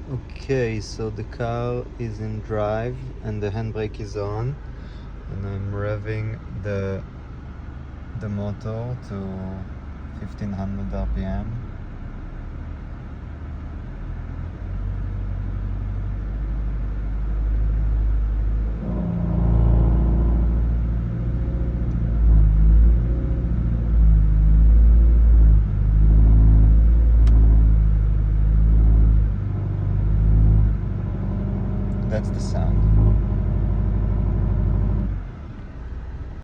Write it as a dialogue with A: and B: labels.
A: Okay, so the car is in drive and the handbrake is on, and I'm revving the motor to 1500 RPM. That's the sound.